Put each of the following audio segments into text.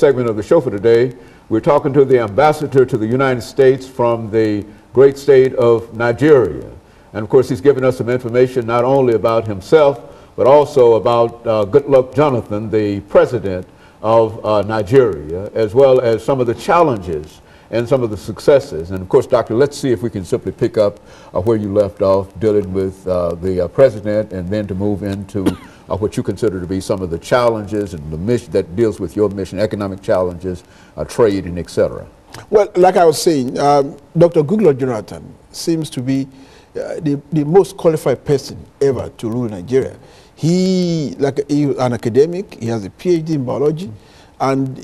Segment of the show for today. We're talking to the ambassador to the United States from the great state of Nigeria. And of course, he's given us some information not only about himself, but also about Goodluck Jonathan, the president of Nigeria, as well as some of the challenges and some of the successes. And of course, Doctor, let's see if we can simply pick up where you left off, dealing with the president, and then to move into what you consider to be some of the challenges and the mission that deals with your mission, economic challenges, trade, and etc. Well, like I was saying, Dr. Goodluck Jonathan seems to be the most qualified person ever to rule Nigeria. He's an academic, he has a PhD in biology, and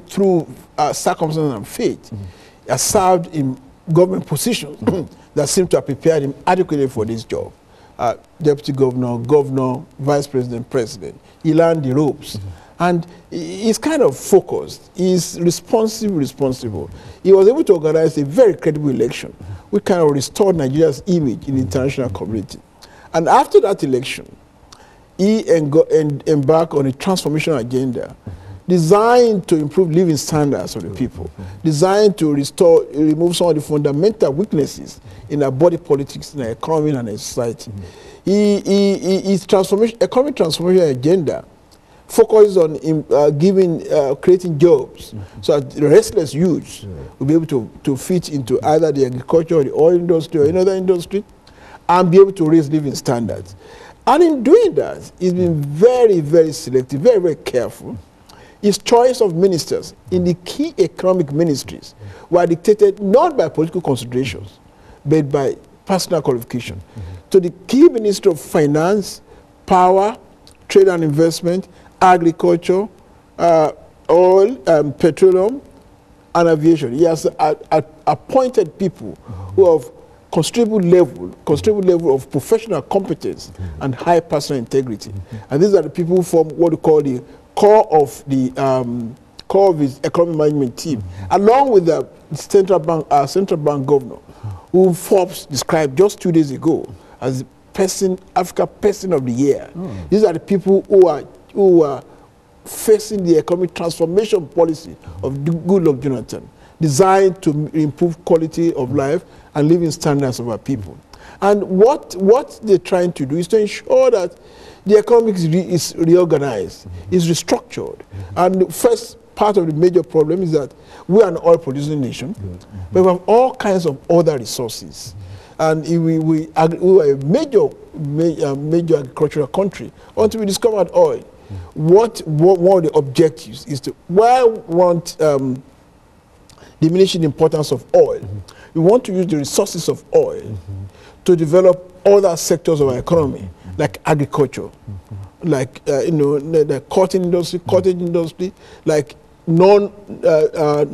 through circumstances and fate, has served in government positions that seem to have prepared him adequately for this job. Deputy governor, governor, vice president, president. He learned the ropes. And he's kind of focused. He's responsible. He was able to organize a very credible election, which kind of restored Nigeria's image in the international community. And after that election, he embarked on a transformational agenda designed to improve living standards of the people, designed to remove some of the fundamental weaknesses in our body politics, in our economy, and our society. His economic transformation agenda focuses on creating jobs, so that the restless youths will be able to fit into either the agriculture or the oil industry or another industry, and be able to raise living standards. And in doing that, he's been very, very selective, very, very careful. His choice of ministers in the key economic ministries were dictated not by political considerations, but by personal qualification. So the key minister of finance, power, trade and investment, agriculture, oil, petroleum, and aviation. He has appointed people who have considerable level of professional competence and high personal integrity. And these are the people who form what we call the core of his economic management team, along with the central bank governor, who Forbes described just 2 days ago as Africa Person of the Year. These are the people who are facing the economic transformation policy of Goodluck Jonathan, designed to improve quality of life and living standards of our people. And what they're trying to do is to ensure that the economy is reorganized, is restructured. And the first part of the major problem is that we are an oil-producing nation, but we have all kinds of other resources. And we are a major agricultural country until we discovered oil. One of the objectives is to, while we want diminishing the importance of oil, we want to use the resources of oil to develop other sectors of our economy, like agriculture, like the cotton industry, cottage industry, like non-oil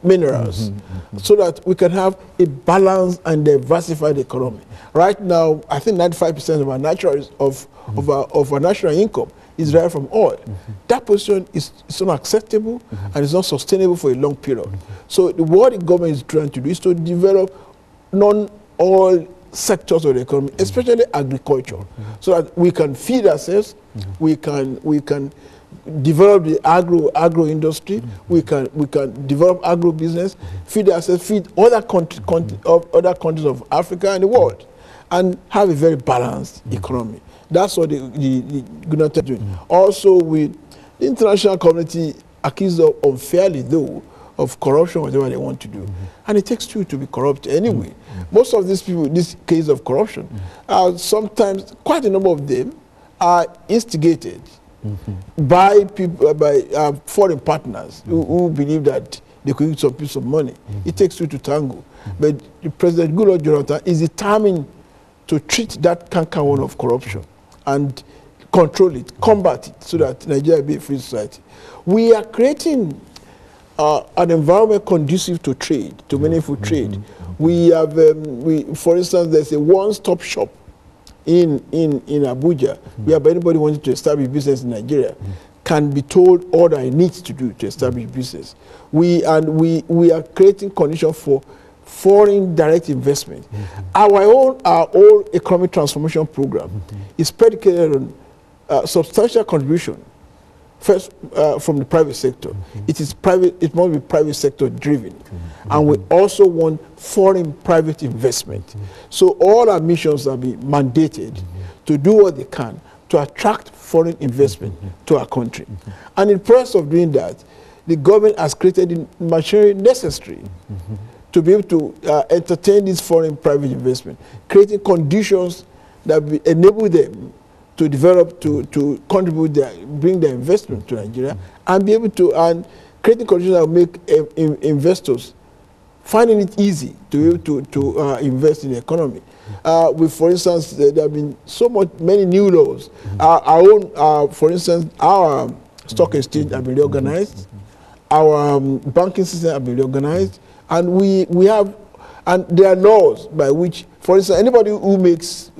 minerals, so that we can have a balanced and diversified economy. Right now, I think 95% of our our national income is derived from oil. That position is unacceptable and is not sustainable for a long period. So what the government is trying to do is to develop non-oil sectors of the economy, especially agriculture, so that we can feed ourselves, we can develop the agro industry, we can develop agro business, feed ourselves, feed other countries of Africa and the world, and have a very balanced economy. That's what the Jonathan is doing. Also, the international community accused of unfairly, though, of corruption, whatever they want to do. And it takes two to be corrupt anyway. Most of these people, this case of corruption, sometimes, quite a number of them, are instigated by people, by foreign partners who believe that they could use some piece of money. It takes two to tango. But President Goodluck Jonathan is determined to treat that canker of corruption and control it, combat it, so that Nigeria be a free society. We are creating an environment conducive to trade, to meaningful trade. We have, for instance, there's a one-stop shop in Abuja, whereby anybody wanting to establish business in Nigeria can be told all that it needs to do to establish business. We are creating conditions for foreign direct investment. Our own economic transformation program is predicated on substantial contribution first from the private sector. It is private. It must be private sector driven, and we also want foreign private investment. So all our missions are be mandated to do what they can to attract foreign investment to our country. And in the process of doing that, the government has created the machinery necessary to be able to entertain this foreign private investment, creating conditions that will enable them to develop, to contribute, bring their investment to Nigeria, and be able to, and creating conditions that will make investors finding it easy to be able to invest in the economy. For instance, there have been many new laws. For instance, our stock exchange have been reorganized, our banking system have been reorganized, and we have, and there are laws by which, for instance, anybody who makes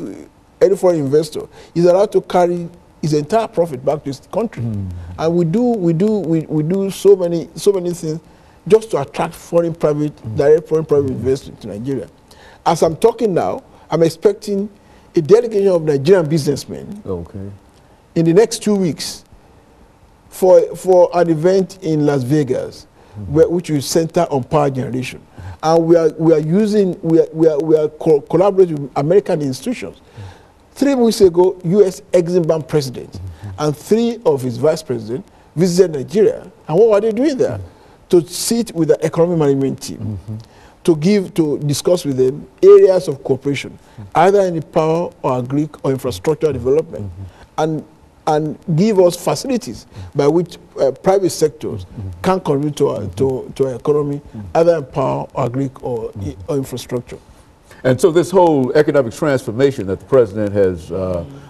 any foreign investor is allowed to carry his entire profit back to his country. And we do so many things just to attract direct foreign private investment to Nigeria. As I'm talking now, I'm expecting a delegation of Nigerian businessmen in the next 2 weeks for an event in Las Vegas, which will center on power generation. And we are collaborating with American institutions. 3 weeks ago, U.S. Exim Bank president and 3 of his vice presidents visited Nigeria. And what were they doing there? To sit with the economic management team, to discuss with them areas of cooperation, either in the power or agri or infrastructure development, and give us facilities by which private sectors can contribute to our economy, either in power or agri or infrastructure. And so this whole economic transformation that the president has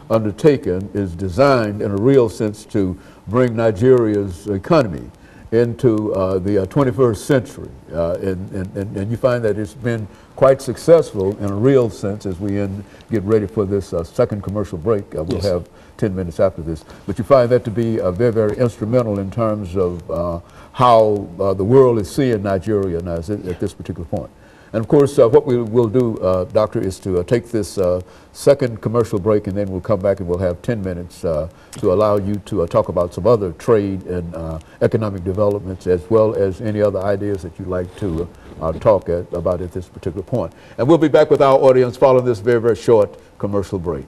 undertaken is designed in a real sense to bring Nigeria's economy into the 21st century. And you find that it's been quite successful in a real sense as we get ready for this second commercial break. We'll have 10 minutes after this. But you find that to be very, very instrumental in terms of how the world is seeing Nigeria now at this particular point. And of course, what we will do, Doctor, is to take this second commercial break, and then we'll come back and we'll have 10 minutes to allow you to talk about some other trade and economic developments, as well as any other ideas that you'd like to talk about at this particular point. And we'll be back with our audience following this very, very short commercial break.